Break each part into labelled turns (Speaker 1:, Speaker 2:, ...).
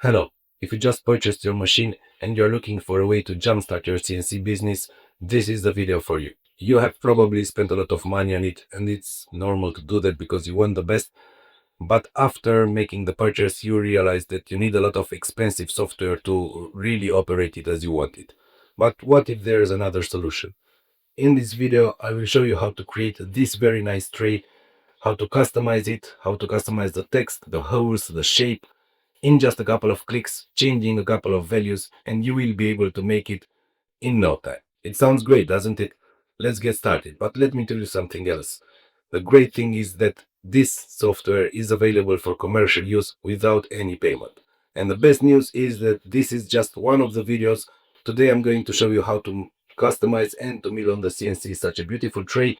Speaker 1: Hello, if you just purchased your machine and you're looking for a way to jumpstart your CNC business, this is the video for you. You have probably spent a lot of money on it, and it's normal to do that because you want the best. But after making the purchase, you realize that you need a lot of expensive software to really operate it as you want it. But what if there is another solution? In this video, I will show you how to create this very nice tray, how to customize it, how to customize the text, the holes, the shape, in just a couple of clicks, changing a couple of values, and you will be able to make it in no time. It sounds great, doesn't it? Let's get started. But let me tell you something else. The great thing is that this software is available for commercial use without any payment. And the best news is that this is just one of the videos. Today I'm going to show you how to customize and to mill on the CNC such a beautiful tray,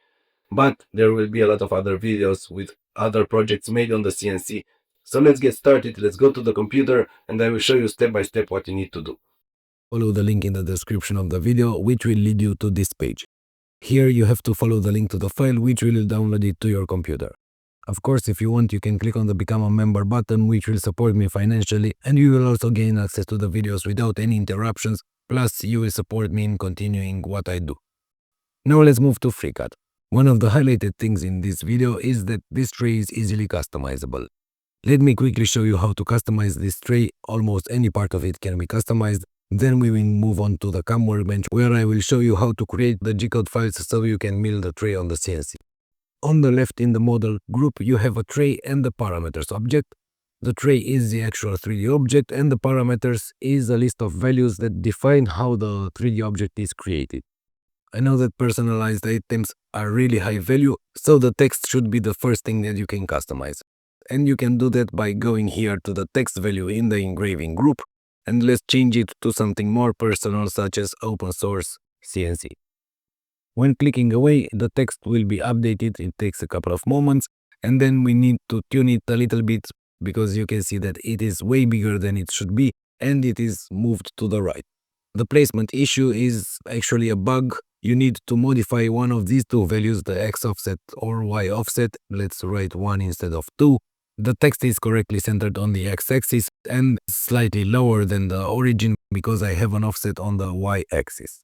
Speaker 1: but there will be a lot of other videos with other projects made on the CNC. So let's get started. Let's go to the computer and I will show you step by step what you need to do. Follow the link in the description of the video, which will lead you to this page. Here you have to follow the link to the file, which will download it to your computer. Of course, if you want, you can click on the Become a Member button, which will support me financially, and you will also gain access to the videos without any interruptions, plus you will support me in continuing what I do. Now let's move to FreeCAD. One of the highlighted things in this video is that this tray is easily customizable. Let me quickly show you how to customize this tray. Almost any part of it can be customized. Then we will move on to the CAM workbench, where I will show you how to create the G-code files so you can mill the tray on the CNC. On the left in the model group, you have a tray and the parameters object. The tray is the actual 3D object and the parameters is a list of values that define how the 3D object is created. I know that personalized items are really high value, so the text should be the first thing that you can customize. And you can do that by going here to the text value in the engraving group, and let's change it to something more personal such as open source CNC. When clicking away, the text will be updated. It takes a couple of moments, and then we need to tune it a little bit because you can see that it is way bigger than it should be and it is moved to the right. The placement issue is actually a bug. You need to modify one of these two values, the X offset or Y offset. Let's write 1 instead of 2. The text is correctly centered on the X-axis and slightly lower than the origin because I have an offset on the Y-axis.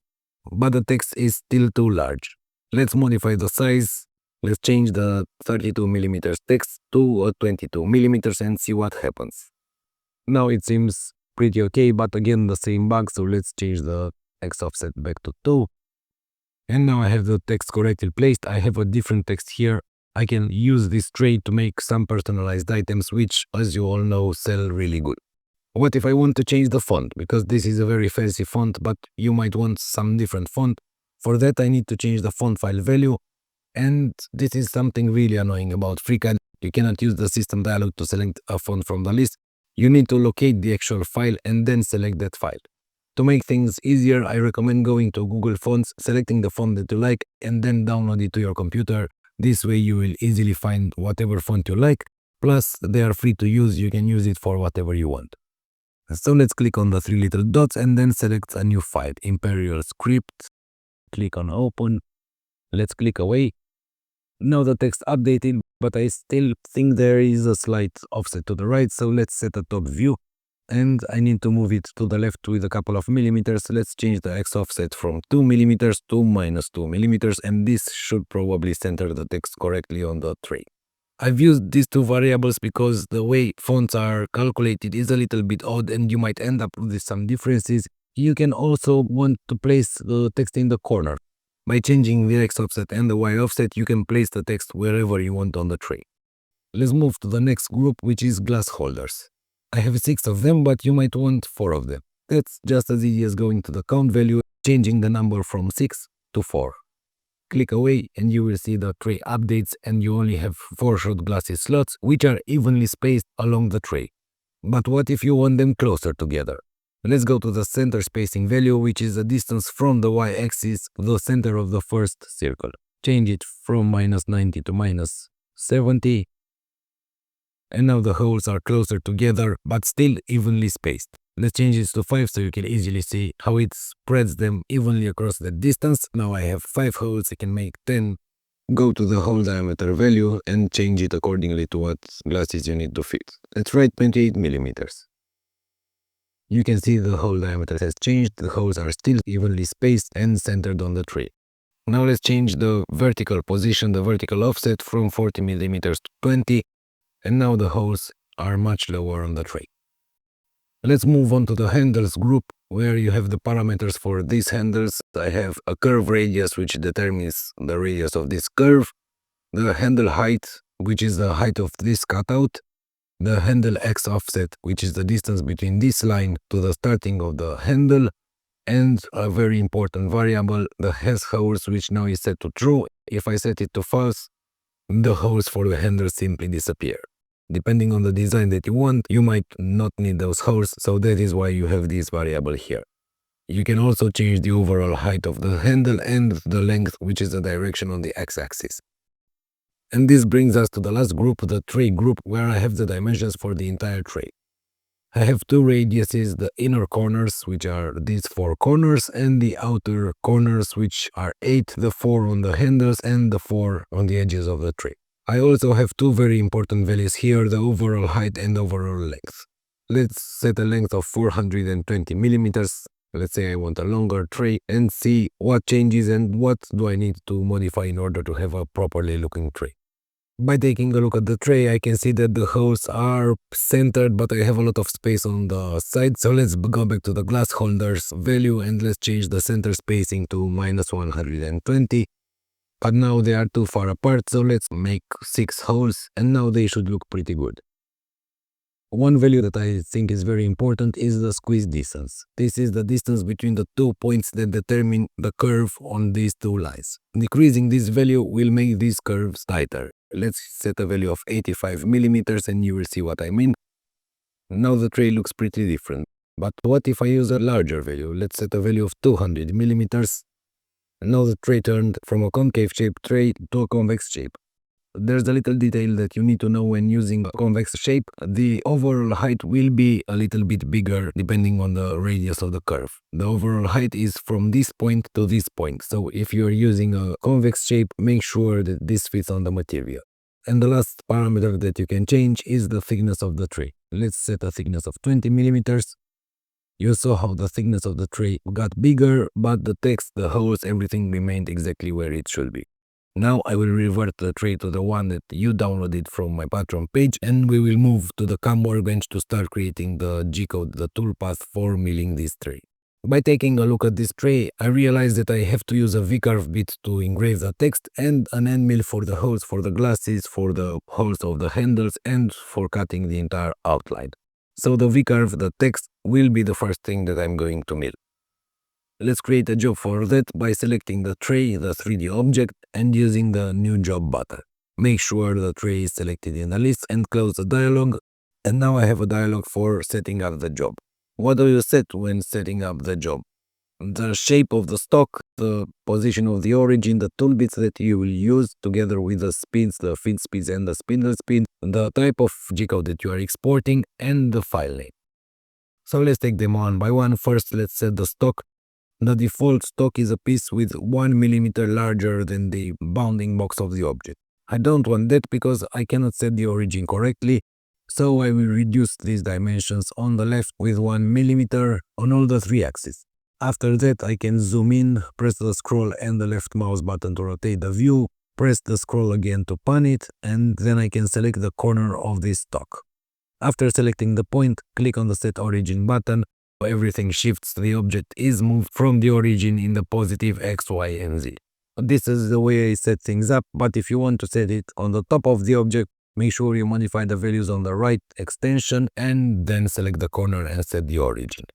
Speaker 1: But the text is still too large. Let's modify the size. Let's change the 32mm text to a 22mm and see what happens. Now it seems pretty okay, but again the same bug, so let's change the X offset back to 2. And now I have the text correctly placed. I have a different text here. I can use this tray to make some personalized items, which, as you all know, sell really good. What if I want to change the font? Because this is a very fancy font, but you might want some different font. For that, I need to change the font file value. And this is something really annoying about FreeCAD. You cannot use the system dialog to select a font from the list. You need to locate the actual file and then select that file. To make things easier, I recommend going to Google Fonts, selecting the font that you like, and then download it to your computer. This way you will easily find whatever font you like, plus they are free to use, you can use it for whatever you want. So let's click on the 3 little dots and then select a new file, Imperial Script, click on Open, let's click away. Now the text updated, but I still think there is a slight offset to the right, so let's set a top view. And I need to move it to the left with a couple of millimeters. Let's change the X offset from 2mm to -2mm, and this should probably center the text correctly on the tray. I've used these two variables because the way fonts are calculated is a little bit odd and you might end up with some differences. You can also want to place the text in the corner. By changing the X offset and the Y offset, you can place the text wherever you want on the tray. Let's move to the next group, which is glass holders. I have 6 of them, but you might want 4 of them. That's just as easy as going to the count value, changing the number from 6 to 4. Click away and you will see the tray updates and you only have 4 shot glasses slots, which are evenly spaced along the tray. But what if you want them closer together? Let's go to the center spacing value, which is the distance from the Y-axis to the center of the first circle. Change it from -90 to -70. And now the holes are closer together, but still evenly spaced. Let's change this to 5 so you can easily see how it spreads them evenly across the distance. Now I have 5 holes, I can make 10. Go to the hole diameter value and change it accordingly to what glasses you need to fit. Let's write 28mm. You can see the hole diameter has changed, the holes are still evenly spaced and centered on the tray. Now let's change the vertical position, the vertical offset from 40 millimeters to 20, and now the holes are much lower on the tray. Let's move on to the handles group, where you have the parameters for these handles. I have a curve radius, which determines the radius of this curve, the handle height, which is the height of this cutout, the handle X offset, which is the distance between this line to the starting of the handle, and a very important variable, the has holes, which now is set to true. If I set it to false, the holes for the handle simply disappear. Depending on the design that you want, you might not need those holes, so that is why you have this variable here. You can also change the overall height of the handle and the length, which is the direction on the x-axis. And this brings us to the last group, the tray group, where I have the dimensions for the entire tray. I have two radiuses, the inner corners, which are these 4 corners, and the outer corners, which are 8, the 4 on the handles and the 4 on the edges of the tray. I also have two very important values here, the overall height and overall length. Let's set a length of 420 millimeters. Let's say I want a longer tray and see what changes and what do I need to modify in order to have a properly looking tray. By taking a look at the tray, I can see that the holes are centered, but I have a lot of space on the side. So let's go back to the glass holders value and let's change the center spacing to -120. But now they are too far apart, so let's make 6 holes and now they should look pretty good. One value that I think is very important is the squeeze distance. This is the distance between the 2 points that determine the curve on these 2 lines. Decreasing this value will make these curves tighter. Let's set a value of 85 millimeters and you will see what I mean. Now the tray looks pretty different. But what if I use a larger value? Let's set a value of 200 millimeters. Now the tray turned from a concave shaped tray to a convex shape. There's a little detail that you need to know when using a convex shape. The overall height will be a little bit bigger depending on the radius of the curve. The overall height is from this point to this point. So if you're using a convex shape, make sure that this fits on the material. And the last parameter that you can change is the thickness of the tray. Let's set a thickness of 20 millimeters. You saw how the thickness of the tray got bigger, but the text, the holes, everything remained exactly where it should be. Now I will revert the tray to the one that you downloaded from my Patreon page and we will move to the CAM workbench to start creating the G-code, the toolpath for milling this tray. By taking a look at this tray, I realized that I have to use a V-Carve bit to engrave the text and an end mill for the holes for the glasses, for the holes of the handles and for cutting the entire outline. So the V-Carve, the text, will be the first thing that I'm going to mill. Let's create a job for that by selecting the tray, the 3D object, and using the new job button. Make sure the tray is selected in the list and close the dialog. And now I have a dialog for setting up the job. What do you set when setting up the job? The shape of the stock, the position of the origin, the toolbits that you will use together with the speeds, the feed speeds and the spindle speed, the type of G-code that you are exporting, and the file name. So let's take them one by one. First, let's set the stock. The default stock is a piece with 1 millimeter larger than the bounding box of the object. I don't want that because I cannot set the origin correctly, so I will reduce these dimensions on the left with 1 millimeter on all the 3 axes. After that, I can zoom in, press the scroll and the left mouse button to rotate the view, press the scroll again to pan it, and then I can select the corner of this stock. After selecting the point, click on the Set Origin button. Everything shifts, the object is moved from the origin in the positive X, Y, and Z. This is the way I set things up, but if you want to set it on the top of the object, make sure you modify the values on the right extension and then select the corner and set the origin.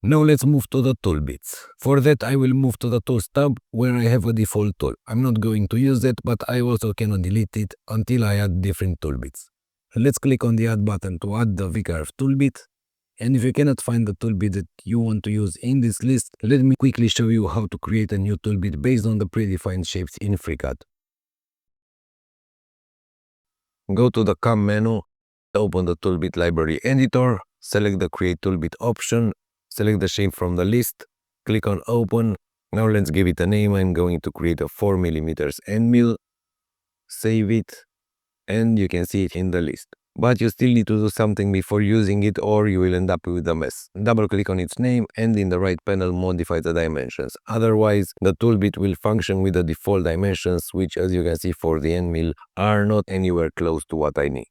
Speaker 1: Now let's move to the toolbits. For that I will move to the tools tab where I have a default tool. I'm not going to use that, but I also cannot delete it until I add different toolbits. Let's click on the add button to add the V-Carve toolbit. And if you cannot find the toolbit that you want to use in this list, let me quickly show you how to create a new toolbit based on the predefined shapes in FreeCAD. Go to the CAM menu, open the toolbit library editor, select the create toolbit option, select the shape from the list, click on open. Now let's give it a name. I'm going to create a 4 mm end mill, save it, and you can see it in the list. but you still need to do something before using it or you will end up with a mess. Double click on its name and in the right panel modify the dimensions. Otherwise, the toolbit will function with the default dimensions, which as you can see for the end mill are not anywhere close to what I need.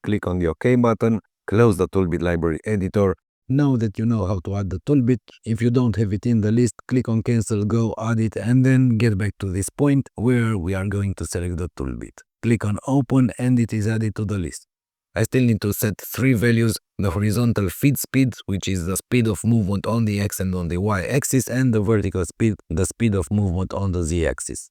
Speaker 1: Click on the OK button, close the toolbit library editor. Now that you know how to add the toolbit, if you don't have it in the list, click on cancel, go add it, and then get back to this point where we are going to select the toolbit. Click on open and it is added to the list. I still need to set 3 values: the horizontal feed speed, which is the speed of movement on the X and on the Y axis, and the vertical speed, the speed of movement on the Z axis.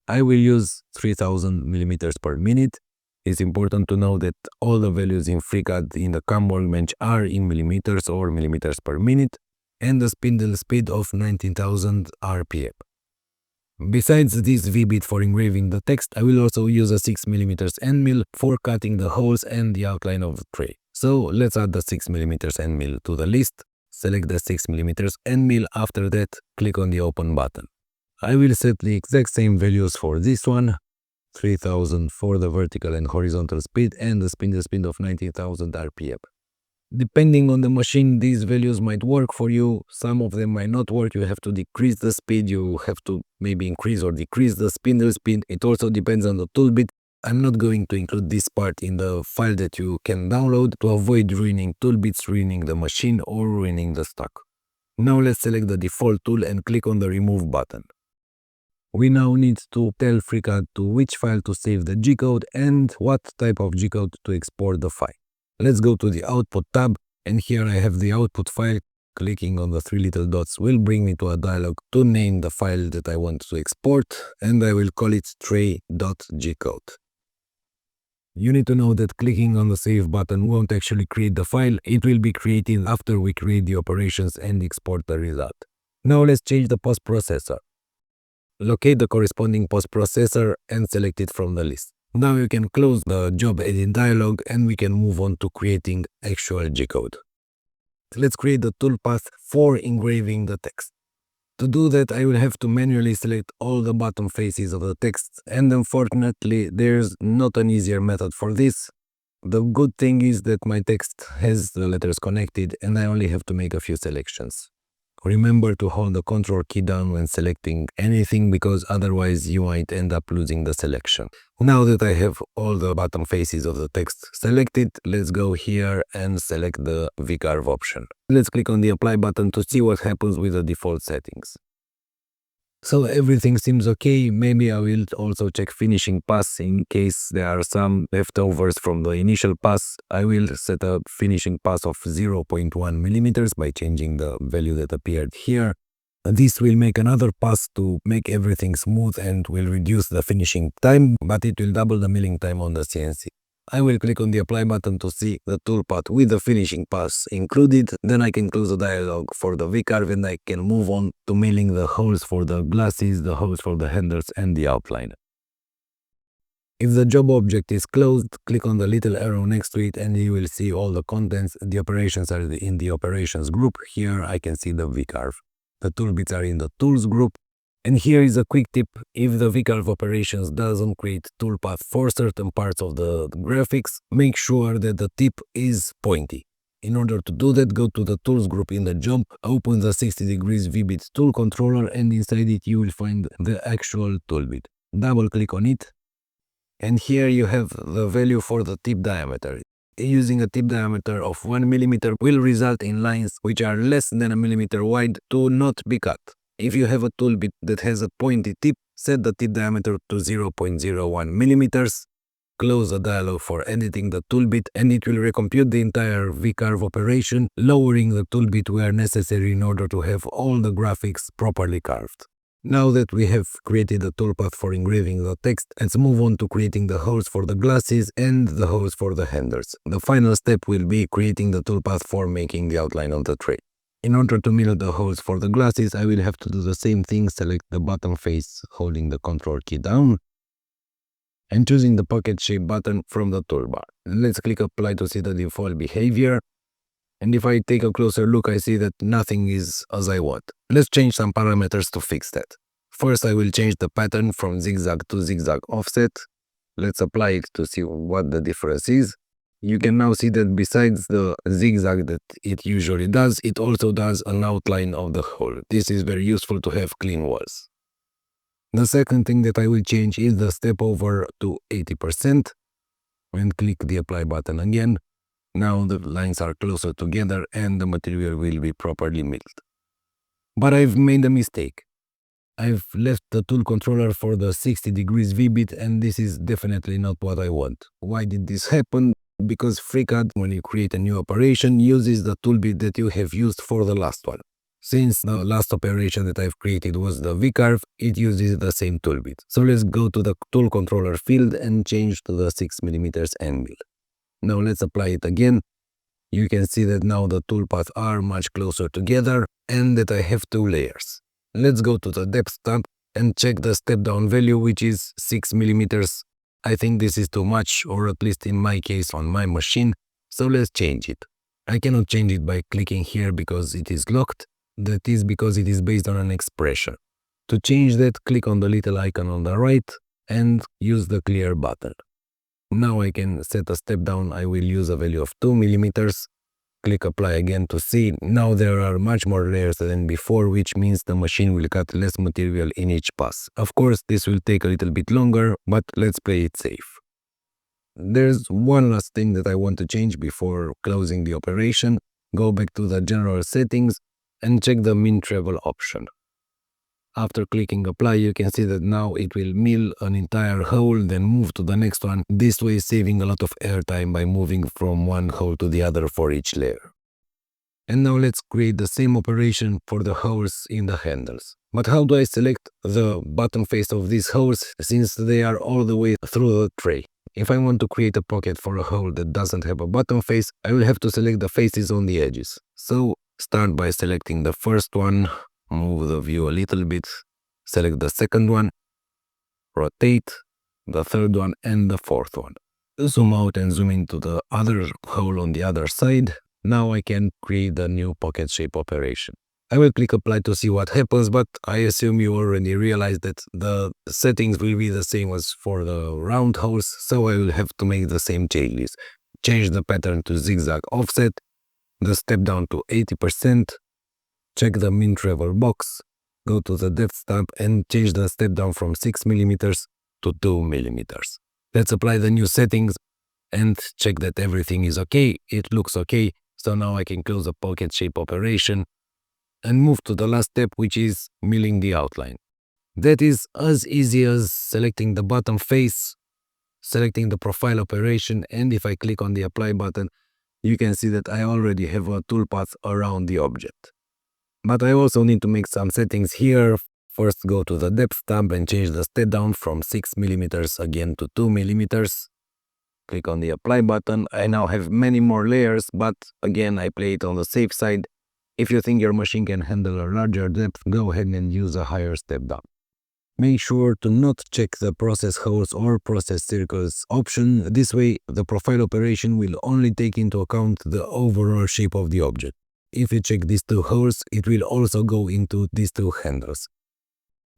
Speaker 1: I will use 3000 millimeters per minute. It's important to know that all the values in FreeCAD in the CAM workbench are in millimeters or millimeters per minute, and the spindle speed of 19,000 RPM. Besides this V-bit for engraving the text, I will also use a 6mm end mill for cutting the holes and the outline of the tray. So let's add the 6mm end mill to the list. Select the 6mm end mill. After that, click on the open button. I will set the exact same values for this one. 3000 for the vertical and horizontal speed and the spindle speed of 19,000 RPM. Depending on the machine, these values might work for you. Some of them might not work. You have to decrease the speed. You have to maybe increase or decrease the spindle speed. It also depends on the toolbit. I'm not going to include this part in the file that you can download to avoid ruining toolbits, ruining the machine, or ruining the stock. Now let's select the default tool and click on the remove button. We now need to tell FreeCAD to which file to save the G-code and what type of G-code to export the file. Let's go to the Output tab, and here I have the output file. Clicking on the 3 little dots will bring me to a dialog to name the file that I want to export, and I will call it tray.gcode. You need to know that clicking on the Save button won't actually create the file. It will be created after we create the operations and export the result. Now let's change the post processor. Locate the corresponding post processor and select it from the list. Now you can close the job edit dialog and we can move on to creating actual G-code. Let's create the toolpath for engraving the text. To do that, I will have to manually select all the bottom faces of the text, and unfortunately there's not an easier method for this. The good thing is that my text has the letters connected and I only have to make a few selections. Remember to hold the Ctrl key down when selecting anything, because otherwise you might end up losing the selection. Now that I have all the bottom faces of the text selected, let's go here and select the V-Carve option. Let's click on the Apply button to see what happens with the default settings. So everything seems okay. Maybe I will also check finishing pass in case there are some leftovers from the initial pass. I will set a finishing pass of 0.1 millimeters by changing the value that appeared here. This will make another pass to make everything smooth and will reduce the finishing time, but it will double the milling time on the CNC. I will click on the Apply button to see the toolpath with the finishing pass included. Then I can close the dialog for the V-Carve and I can move on to milling the holes for the glasses, the holes for the handles and the outline. If the job object is closed, click on the little arrow next to it and you will see all the contents. The operations are in the operations group. Here I can see the V-Carve. The toolbits are in the tools group. And here is a quick tip: if the V-Carve operations doesn't create toolpath for certain parts of the graphics, make sure that the tip is pointy. In order to do that, go to the tools group in the job, open the 60 degrees V-bit tool controller, and inside it you will find the actual toolbit. Double click on it, and here you have the value for the tip diameter. Using a tip diameter of 1 mm will result in lines which are less than a millimeter wide to not be cut. If you have a toolbit that has a pointy tip, set the tip diameter to 0.01 millimeters. Close the dialog for editing the toolbit and it will recompute the entire V-Carve operation, lowering the toolbit where necessary in order to have all the graphics properly carved. Now that we have created a toolpath for engraving the text, let's move on to creating the holes for the glasses and the holes for the handles. The final step will be creating the toolpath for making the outline of the tray. In order to mill the holes for the glasses, I will have to do the same thing. Select the bottom face holding the Ctrl key down and choosing the pocket shape button from the toolbar. Let's click apply to see the default behavior. And if I take a closer look, I see that nothing is as I want. Let's change some parameters to fix that. First, I will change the pattern from zigzag to zigzag offset. Let's apply it to see what the difference is. You can now see that besides the zigzag that it usually does, it also does an outline of the hole. This is very useful to have clean walls. The second thing that I will change is the step over to 80% and click the apply button again. Now the lines are closer together and the material will be properly milled. But I've made a mistake. I've left the tool controller for the 60 degrees V-bit and this is definitely not what I want. Why did this happen? Because FreeCAD, when you create a new operation, uses the toolbit that you have used for the last one. Since the last operation that I've created was the V-Carve, it uses the same toolbit. So let's go to the tool controller field and change to the 6mm angle. Now let's apply it again. You can see that now the toolpaths are much closer together and that I have two layers. Let's go to the depth tab and check the step down value, which is 6mm. I think this is too much, or at least in my case on my machine, so let's change it. I cannot change it by clicking here because it is locked. That is because it is based on an expression. To change that, click on the little icon on the right and use the clear button. Now I can set a step down. I will use a value of 2mm. Click apply again to see. Now there are much more layers than before, which means the machine will cut less material in each pass. Of course, this will take a little bit longer, but let's play it safe. There's one last thing that I want to change before closing the operation. Go back to the general settings and check the min travel option. After clicking apply, you can see that now it will mill an entire hole, then move to the next one, this way saving a lot of airtime by moving from one hole to the other for each layer. And now let's create the same operation for the holes in the handles. But how do I select the bottom face of these holes since they are all the way through the tray? If I want to create a pocket for a hole that doesn't have a bottom face, I will have to select the faces on the edges. So start by selecting the first one. Move the view a little bit, select the second one, rotate, the third one and the fourth one. Zoom out and zoom into the other hole on the other side. Now I can create the new pocket shape operation. I will click apply to see what happens, but I assume you already realized that the settings will be the same as for the round holes, so I will have to make the same changes. Change the pattern to zigzag offset, the step down to 80%, check the min travel box, go to the depth tab and change the step down from 6mm to 2mm. Let's apply the new settings and check that everything is okay. It looks okay, so now I can close the pocket shape operation and move to the last step, which is milling the outline. That is as easy as selecting the bottom face, selecting the profile operation, and if I click on the apply button, you can see that I already have a toolpath around the object. But I also need to make some settings here. First go to the depth tab and change the step down from 6mm again to 2mm. Click on the apply button. I now have many more layers, but again I play it on the safe side. If you think your machine can handle a larger depth, go ahead and use a higher step down. Make sure to not check the process holes or process circles option. This way the profile operation will only take into account the overall shape of the object. If you check these two holes, it will also go into these two handles.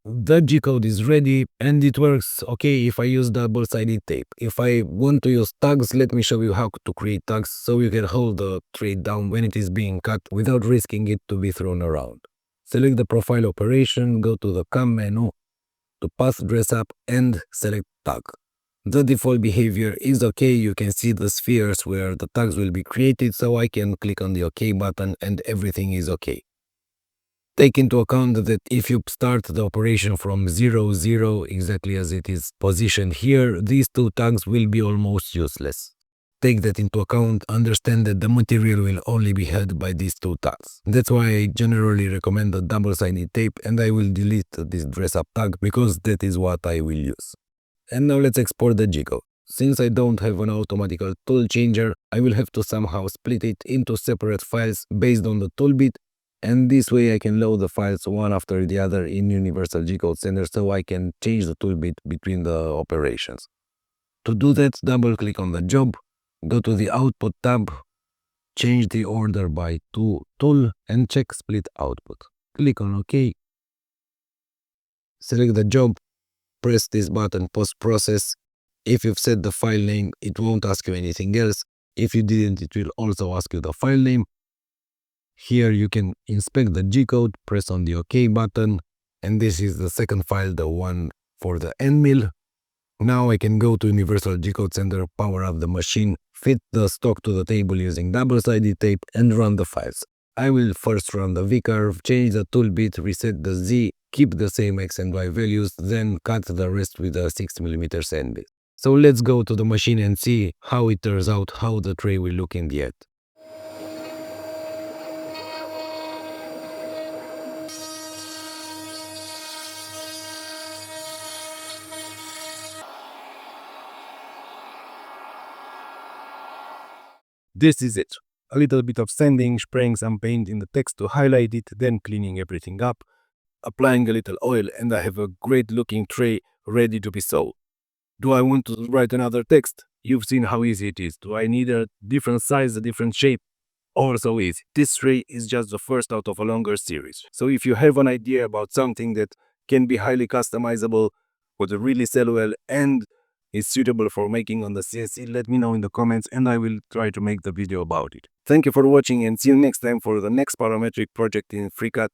Speaker 1: The G-code is ready and it works okay if I use double-sided tape. If I want to use tags, let me show you how to create tags so you can hold the tray down when it is being cut without risking it to be thrown around. Select the profile operation, go to the CAM menu, to path dress up and select tag. The default behavior is okay. You can see the spheres where the tags will be created, so I can click on the OK button and everything is okay. Take into account that if you start the operation from 0, 0, exactly as it is positioned here, these two tags will be almost useless. Take that into account, understand that the material will only be held by these two tags. That's why I generally recommend the double-sided tape and I will delete this dress-up tag because that is what I will use. And now let's export the G-code. Since I don't have an automatical tool changer, I will have to somehow split it into separate files based on the toolbit, and this way I can load the files one after the other in Universal G-Code Center so I can change the toolbit between the operations. To do that, double-click on the job, go to the Output tab, change the order by to Tool, and check Split Output. Click on OK. Select the job. Press this button post-process. If you've set the file name, it won't ask you anything else. If you didn't, it will also ask you the file name. Here you can inspect the G-code, press on the OK button, and this is the second file, the one for the end mill. Now I can go to Universal G-Code Center, power up the machine, fit the stock to the table using double-sided tape, and run the files. I will first run the V-Carve, change the tool bit, reset the Z, keep the same X and Y values, then cut the rest with a 6mm sand bit. So let's go to the machine and see how it turns out, how the tray will look in the end. This is it. A little bit of sanding, spraying some paint in the text to highlight it, then cleaning everything up, applying a little oil, and I have a great looking tray ready to be sold. Do I want to write another text? You've seen how easy it is. Do I need a different size, a different shape? Also easy. This tray is just the first out of a longer series. So if you have an idea about something that can be highly customizable, would really sell well, and is suitable for making on the CNC, let me know in the comments and I will try to make the video about it. Thank you for watching and see you next time for the next parametric project in FreeCAD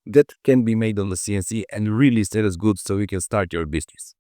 Speaker 1: that can be made on the CNC and really sells good so you can start your business.